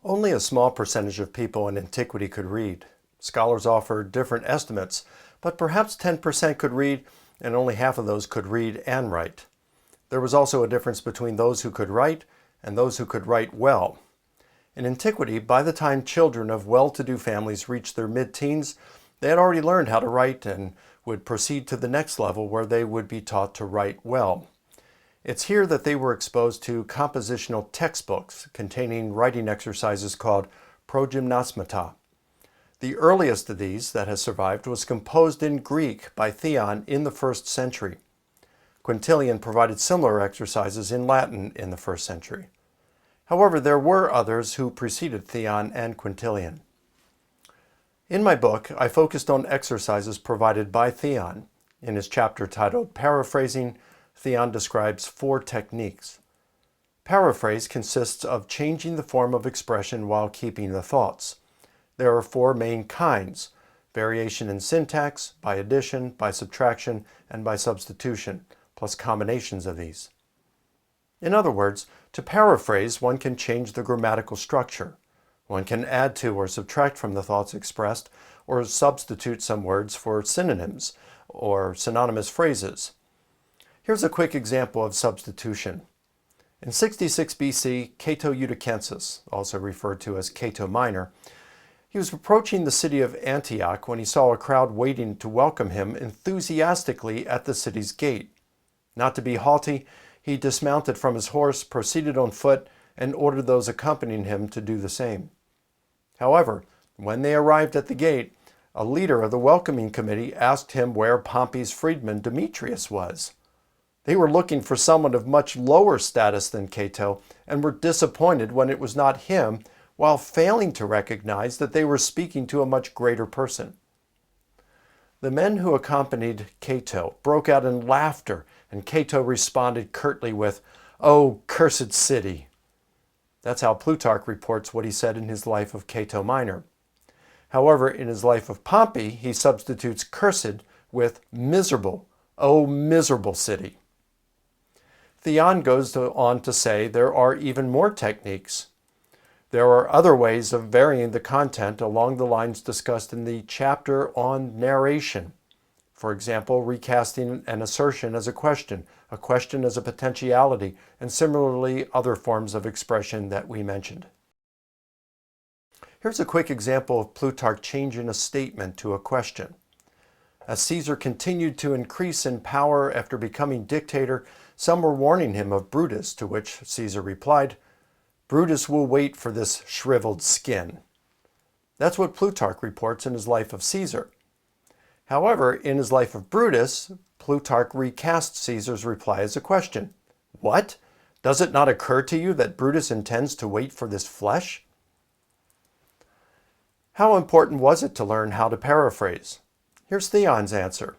Only a small percentage of people in antiquity could read. Scholars offer different estimates, but perhaps 10% could read, and only half of those could read and write. There was also a difference between those who could write and those who could write well. In antiquity, by the time children of well-to-do families reached their mid-teens, they had already learned how to write and would proceed to the next level where they would be taught to write well. It's here that they were exposed to compositional textbooks containing writing exercises called progymnasmata. The earliest of these that has survived was composed in Greek by Theon in the 1st century. Quintilian provided similar exercises in Latin in the 1st century. However, there were others who preceded Theon and Quintilian. In my book, I focused on exercises provided by Theon. In his chapter titled Paraphrasing, Theon describes 4 techniques. Paraphrase consists of changing the form of expression while keeping the thoughts. There are 4 main kinds: variation in syntax, by addition, by subtraction, and by substitution, plus combinations of these. In other words, to paraphrase, one can change the grammatical structure. One can add to or subtract from the thoughts expressed, or substitute some words for synonyms or synonymous phrases. Here's a quick example of substitution. In 66 BC, Cato Eutychensis, also referred to as Cato Minor, he was approaching the city of Antioch when he saw a crowd waiting to welcome him enthusiastically at the city's gate. Not to be haughty, he dismounted from his horse, proceeded on foot, and ordered those accompanying him to do the same. However, when they arrived at the gate, a leader of the welcoming committee asked him where Pompey's freedman Demetrius was. They were looking for someone of much lower status than Cato and were disappointed when it was not him, while failing to recognize that they were speaking to a much greater person. The men who accompanied Cato broke out in laughter, and Cato responded curtly with, "Oh, cursed city!" That's how Plutarch reports what he said in his life of Cato Minor. However, in his life of Pompey, he substitutes cursed with miserable. "Oh, miserable city!" Theon goes on to say there are even more techniques. There are other ways of varying the content along the lines discussed in the chapter on narration. For example, recasting an assertion as a question as a potentiality, and similarly other forms of expression that we mentioned. Here's a quick example of Plutarch changing a statement to a question. As Caesar continued to increase in power after becoming dictator, some were warning him of Brutus, to which Caesar replied, "Brutus will wait for this shriveled skin." That's what Plutarch reports in his life of Caesar. However, in his life of Brutus, Plutarch recasts Caesar's reply as a question. "What? Does it not occur to you that Brutus intends to wait for this flesh?" How important was it to learn how to paraphrase? Here's Theon's answer.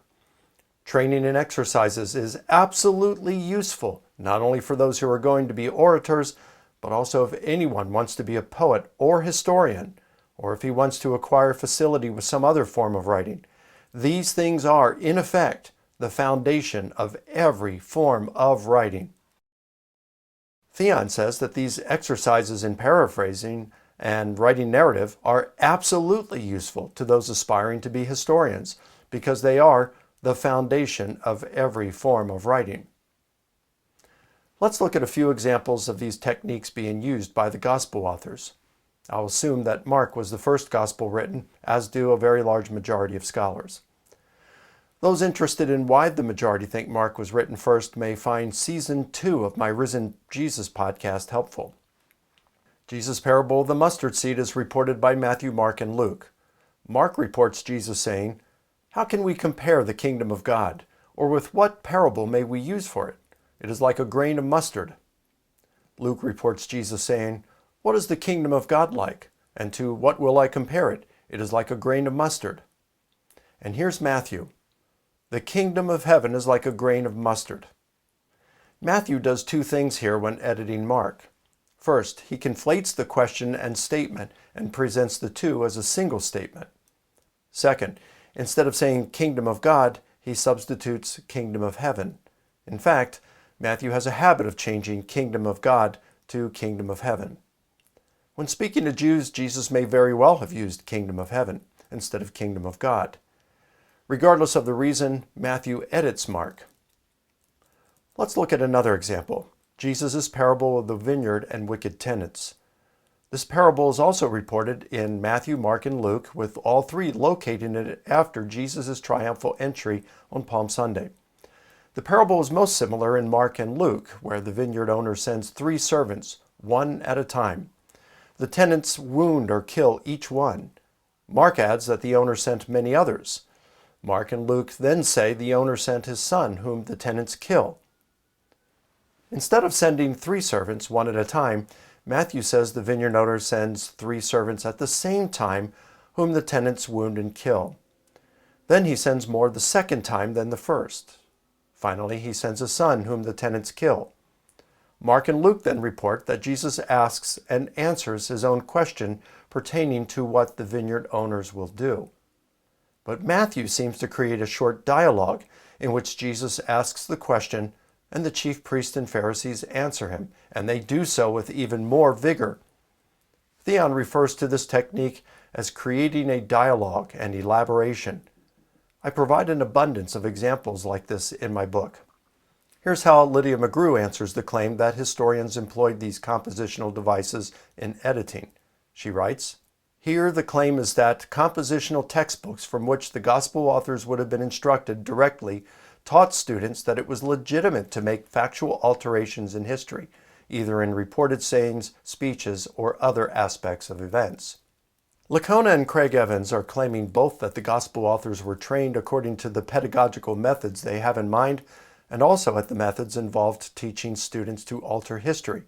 Training in exercises is absolutely useful, not only for those who are going to be orators, but also if anyone wants to be a poet or historian, or if he wants to acquire facility with some other form of writing. These things are, in effect, the foundation of every form of writing. Theon says that these exercises in paraphrasing and writing narrative are absolutely useful to those aspiring to be historians, because they are the foundation of every form of writing. Let's look at a few examples of these techniques being used by the Gospel authors. I'll assume that Mark was the first Gospel written, as do a very large majority of scholars. Those interested in why the majority think Mark was written first may find Season 2 of my Risen Jesus podcast helpful. Jesus' parable of the mustard seed is reported by Matthew, Mark, and Luke. Mark reports Jesus saying, "How can we compare the kingdom of God? Or with what parable may we use for it? It is like a grain of mustard." Luke reports Jesus saying, "What is the kingdom of God like? And to what will I compare it? It is like a grain of mustard." And here's Matthew. "The kingdom of heaven is like a grain of mustard." Matthew does 2 things here when editing Mark. First, he conflates the question and statement and presents the two as a single statement. Second, instead of saying kingdom of God, he substitutes kingdom of heaven. In fact, Matthew has a habit of changing kingdom of God to kingdom of heaven. When speaking to Jews, Jesus may very well have used kingdom of heaven instead of kingdom of God. Regardless of the reason, Matthew edits Mark. Let's look at another example, Jesus' parable of the vineyard and wicked tenants. This parable is also reported in Matthew, Mark, and Luke, with all three locating it after Jesus' triumphal entry on Palm Sunday. The parable is most similar in Mark and Luke, where the vineyard owner sends 3 servants, one at a time. The tenants wound or kill each one. Mark adds that the owner sent many others. Mark and Luke then say the owner sent his son, whom the tenants kill. Instead of sending 3 servants, one at a time, Matthew says the vineyard owner sends 3 servants at the same time, whom the tenants wound and kill. Then he sends more the second time than the first. Finally, he sends a son, whom the tenants kill. Mark and Luke then report that Jesus asks and answers his own question pertaining to what the vineyard owners will do. But Matthew seems to create a short dialogue in which Jesus asks the question and the chief priests and Pharisees answer him, and they do so with even more vigor. Theon refers to this technique as creating a dialogue and elaboration. I provide an abundance of examples like this in my book. Here's how Lydia McGrew answers the claim that historians employed these compositional devices in editing. She writes, "Here the claim is that compositional textbooks from which the gospel authors would have been instructed directly taught students that it was legitimate to make factual alterations in history, either in reported sayings, speeches, or other aspects of events." Licona and Craig Evans are claiming both that the gospel authors were trained according to the pedagogical methods they have in mind, and also at the methods involved teaching students to alter history.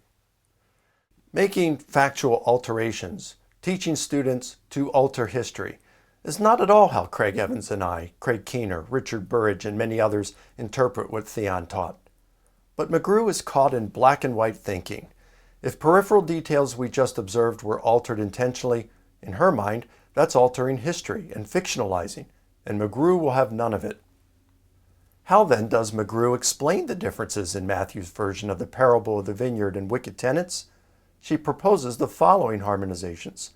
Making factual alterations, teaching students to alter history, is not at all how Craig Evans and I, Craig Keener, Richard Burridge, and many others interpret what Theon taught. But McGrew is caught in black and white thinking. If peripheral details we just observed were altered intentionally, in her mind, that's altering history and fictionalizing, and McGrew will have none of it. How then does McGrew explain the differences in Matthew's version of the parable of the vineyard and wicked tenants? She proposes the following harmonizations.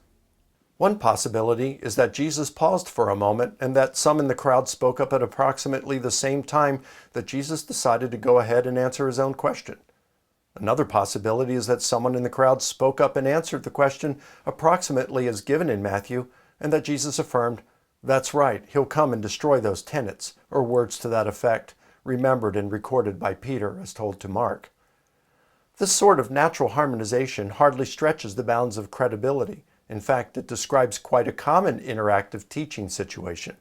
One possibility is that Jesus paused for a moment and that some in the crowd spoke up at approximately the same time that Jesus decided to go ahead and answer his own question. Another possibility is that someone in the crowd spoke up and answered the question approximately as given in Matthew, and that Jesus affirmed, "That's right, he'll come and destroy those tenants," or words to that effect, remembered and recorded by Peter as told to Mark. This sort of natural harmonization hardly stretches the bounds of credibility. In fact, it describes quite a common interactive teaching situation.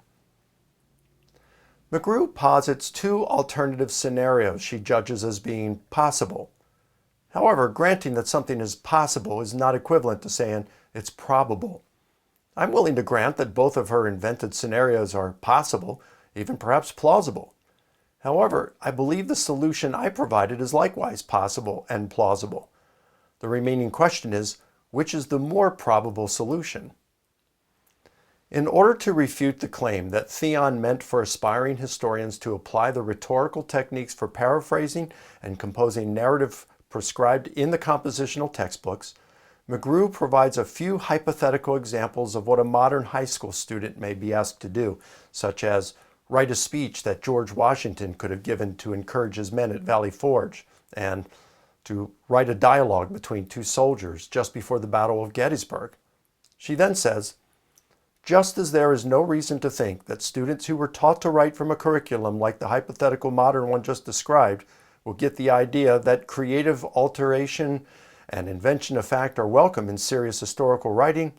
McGrew posits 2 alternative scenarios she judges as being possible. However, granting that something is possible is not equivalent to saying it's probable. I'm willing to grant that both of her invented scenarios are possible, even perhaps plausible. However, I believe the solution I provided is likewise possible and plausible. The remaining question is, which is the more probable solution? In order to refute the claim that Theon meant for aspiring historians to apply the rhetorical techniques for paraphrasing and composing narrative prescribed in the compositional textbooks, McGrew provides a few hypothetical examples of what a modern high school student may be asked to do, such as write a speech that George Washington could have given to encourage his men at Valley Forge, and to write a dialogue between 2 soldiers just before the Battle of Gettysburg. She then says, "Just as there is no reason to think that students who were taught to write from a curriculum like the hypothetical modern one just described will get the idea that creative alteration and invention of fact are welcome in serious historical writing,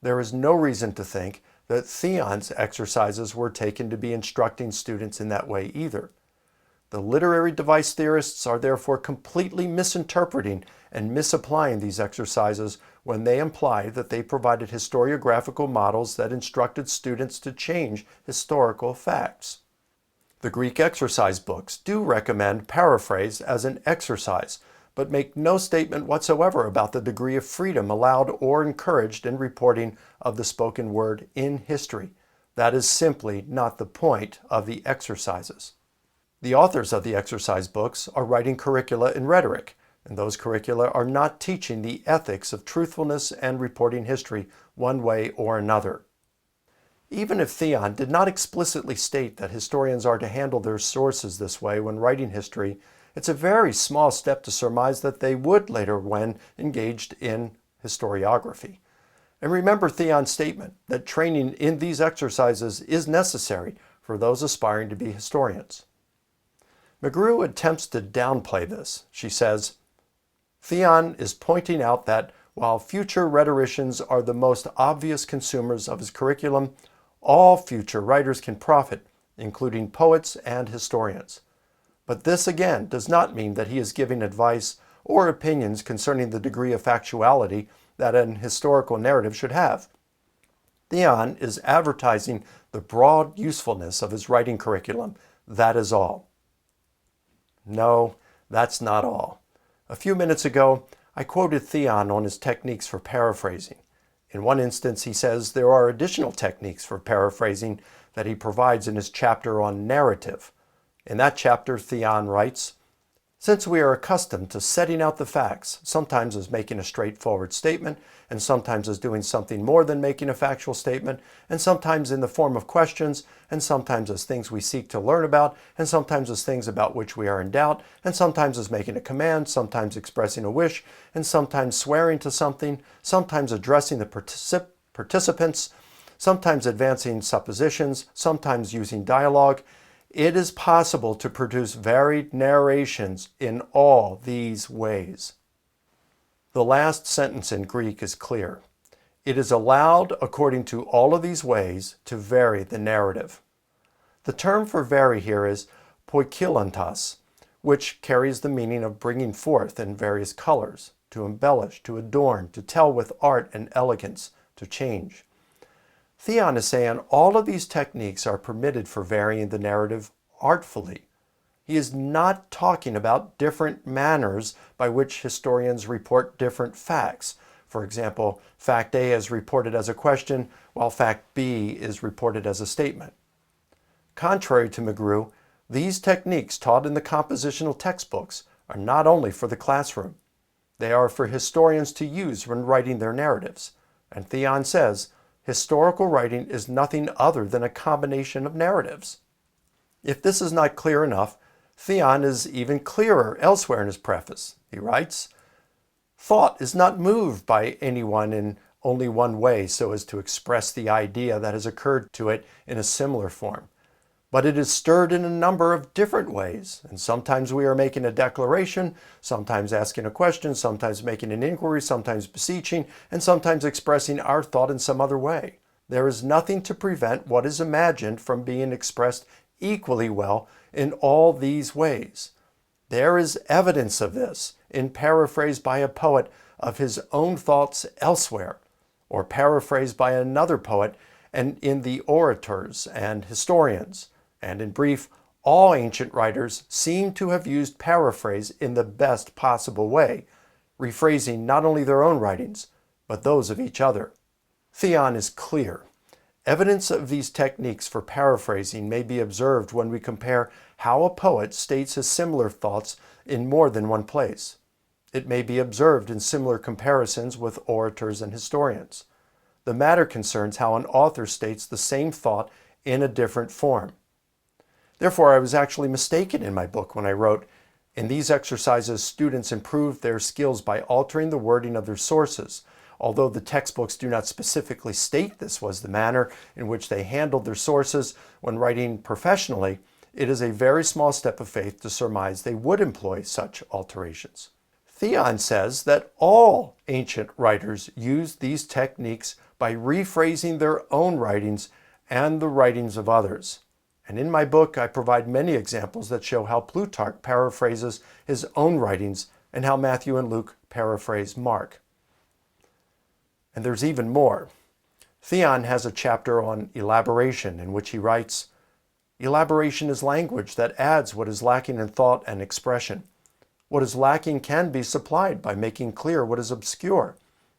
there is no reason to think that Theon's exercises were taken to be instructing students in that way either. The literary device theorists are therefore completely misinterpreting and misapplying these exercises when they imply that they provided historiographical models that instructed students to change historical facts. The Greek exercise books do recommend paraphrase as an exercise, but make no statement whatsoever about the degree of freedom allowed or encouraged in reporting of the spoken word in history. That is simply not the point of the exercises. The authors of the exercise books are writing curricula in rhetoric, and those curricula are not teaching the ethics of truthfulness and reporting history one way or another. Even if Theon did not explicitly state that historians are to handle their sources this way when writing history, it's a very small step to surmise that they would later when engaged in historiography. And remember Theon's statement that training in these exercises is necessary for those aspiring to be historians. McGrew attempts to downplay this. She says, Theon is pointing out that while future rhetoricians are the most obvious consumers of his curriculum, all future writers can profit, including poets and historians. But this again does not mean that he is giving advice or opinions concerning the degree of factuality that an historical narrative should have. Theon is advertising the broad usefulness of his writing curriculum. That is all. No, that's not all. A few minutes ago, I quoted Theon on his techniques for paraphrasing. In one instance, he says there are additional techniques for paraphrasing that he provides in his chapter on narrative. In that chapter, Theon writes, since we are accustomed to setting out the facts, sometimes as making a straightforward statement, and sometimes as doing something more than making a factual statement, and sometimes in the form of questions, and sometimes as things we seek to learn about, and sometimes as things about which we are in doubt, and sometimes as making a command, sometimes expressing a wish, and sometimes swearing to something, sometimes addressing the participants, sometimes advancing suppositions, sometimes using dialogue, it is possible to produce varied narrations in all these ways. The last sentence in Greek is clear. It is allowed, according to all of these ways, to vary the narrative. The term for vary here is poikilantos, which carries the meaning of bringing forth in various colors, to embellish, to adorn, to tell with art and elegance, to change. Theon is saying all of these techniques are permitted for varying the narrative artfully. He is not talking about different manners by which historians report different facts. For example, fact A is reported as a question, while fact B is reported as a statement. Contrary to McGrew, these techniques taught in the compositional textbooks are not only for the classroom. They are for historians to use when writing their narratives. And Theon says, historical writing is nothing other than a combination of narratives. If this is not clear enough, Theon is even clearer elsewhere in his preface. He writes, thought is not moved by anyone in only one way so as to express the idea that has occurred to it in a similar form. But it is stirred in a number of different ways, and sometimes we are making a declaration, sometimes asking a question, sometimes making an inquiry, sometimes beseeching, and sometimes expressing our thought in some other way. There is nothing to prevent what is imagined from being expressed equally well in all these ways. There is evidence of this in paraphrase by a poet of his own thoughts elsewhere, or paraphrased by another poet and in the orators and historians. And in brief, all ancient writers seem to have used paraphrase in the best possible way, rephrasing not only their own writings, but those of each other. Theon is clear. Evidence of these techniques for paraphrasing may be observed when we compare how a poet states his similar thoughts in more than one place. It may be observed in similar comparisons with orators and historians. The matter concerns how an author states the same thought in a different form. Therefore, I was actually mistaken in my book when I wrote, in these exercises, students improve their skills by altering the wording of their sources. Although the textbooks do not specifically state this was the manner in which they handled their sources when writing professionally, it is a very small step of faith to surmise they would employ such alterations. Theon says that all ancient writers used these techniques by rephrasing their own writings and the writings of others. And in my book, I provide many examples that show how Plutarch paraphrases his own writings and how Matthew and Luke paraphrase Mark. And there's even more. Theon has a chapter on elaboration in which he writes, elaboration is language that adds what is lacking in thought and expression. What is lacking can be supplied by making clear what is obscure,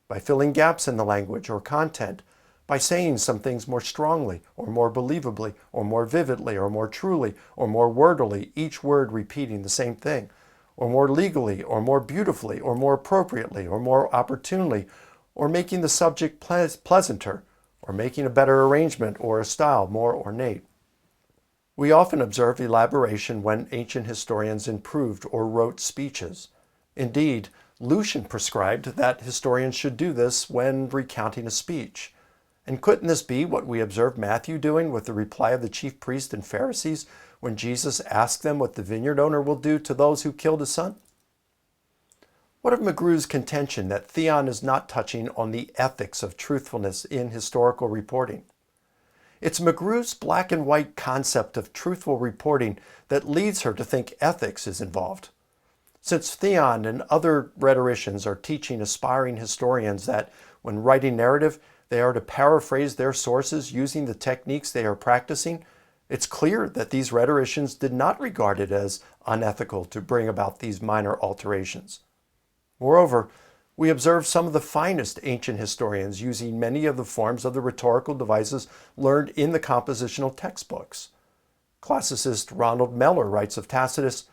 by filling gaps in the language or content, by saying some things more strongly or more believably or more vividly or more truly or more wordily, each word repeating the same thing, or more legally, or more beautifully, or more appropriately, or more opportunely, or making the subject pleasanter, or making a better arrangement or a style more ornate. We often observe elaboration when ancient historians improved or wrote speeches. Indeed, Lucian prescribed that historians should do this when recounting a speech. And couldn't this be what we observe Matthew doing with the reply of the chief priests and Pharisees when Jesus asked them what the vineyard owner will do to those who killed his son? What of McGrew's contention that Theon is not touching on the ethics of truthfulness in historical reporting? It's McGrew's black and white concept of truthful reporting that leads her to think ethics is involved. Since Theon and other rhetoricians are teaching aspiring historians that when writing narrative, they are to paraphrase their sources using the techniques they are practicing, it's clear that these rhetoricians did not regard it as unethical to bring about these minor alterations. Moreover, we observe some of the finest ancient historians using many of the forms of the rhetorical devices learned in the compositional textbooks. Classicist Ronald Meller writes of Tacitus,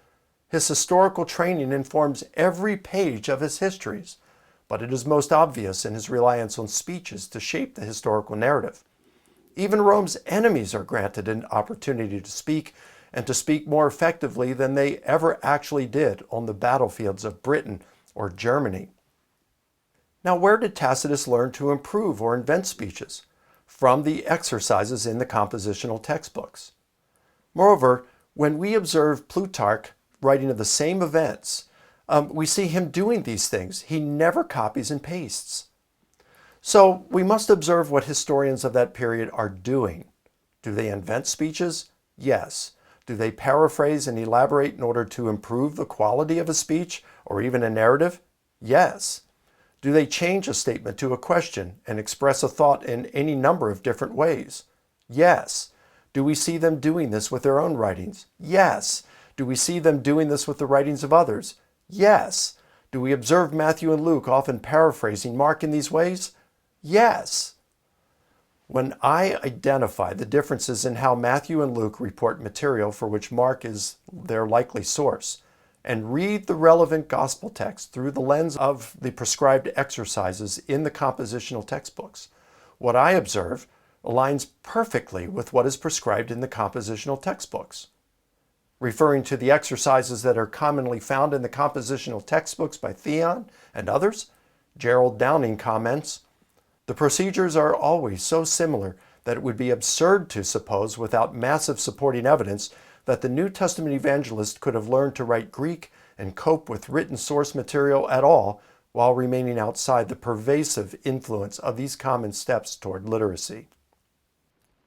"His historical training informs every page of his histories, but it is most obvious in his reliance on speeches to shape the historical narrative. Even Rome's enemies are granted an opportunity to speak, and to speak more effectively than they ever actually did on the battlefields of Britain or Germany." Now, where did Tacitus learn to improve or invent speeches? From the exercises in the compositional textbooks. Moreover, when we observe Plutarch writing of the same events, we see him doing these things. He never copies and pastes. So we must observe what historians of that period are doing. Do they invent speeches? Yes. Do they paraphrase and elaborate in order to improve the quality of a speech or even a narrative? Yes. Do they change a statement to a question and express a thought in any number of different ways? Yes. Do we see them doing this with their own writings? Yes. Do we see them doing this with the writings of others? Yes. Do we observe Matthew and Luke often paraphrasing Mark in these ways? Yes. When I identify the differences in how Matthew and Luke report material for which Mark is their likely source, and read the relevant gospel text through the lens of the prescribed exercises in the compositional textbooks, what I observe aligns perfectly with what is prescribed in the compositional textbooks. Referring to the exercises that are commonly found in the compositional textbooks by Theon and others, Gerald Downing comments, "The procedures are always so similar that it would be absurd to suppose, without massive supporting evidence, that the New Testament evangelist could have learned to write Greek and cope with written source material at all while remaining outside the pervasive influence of these common steps toward literacy."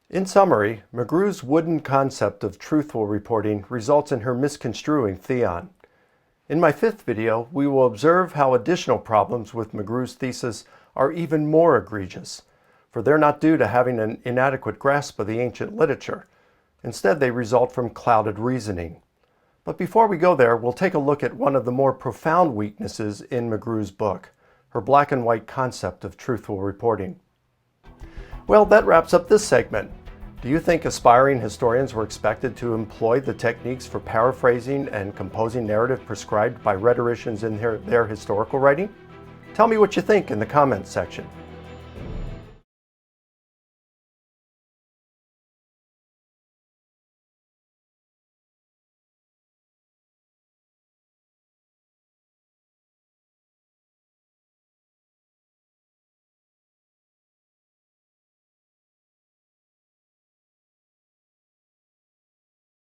In summary, McGrew's wooden concept of truthful reporting results in her misconstruing Theon. In my fifth video, we will observe how additional problems with McGrew's thesis are even more egregious, for they're not due to having an inadequate grasp of the ancient literature. Instead, they result from clouded reasoning. But before we go there, we'll take a look at one of the more profound weaknesses in McGrew's book, her black and white concept of truthful reporting. Well, that wraps up this segment. Do you think aspiring historians were expected to employ the techniques for paraphrasing and composing narrative prescribed by rhetoricians in their historical writing? Tell me what you think in the comments section.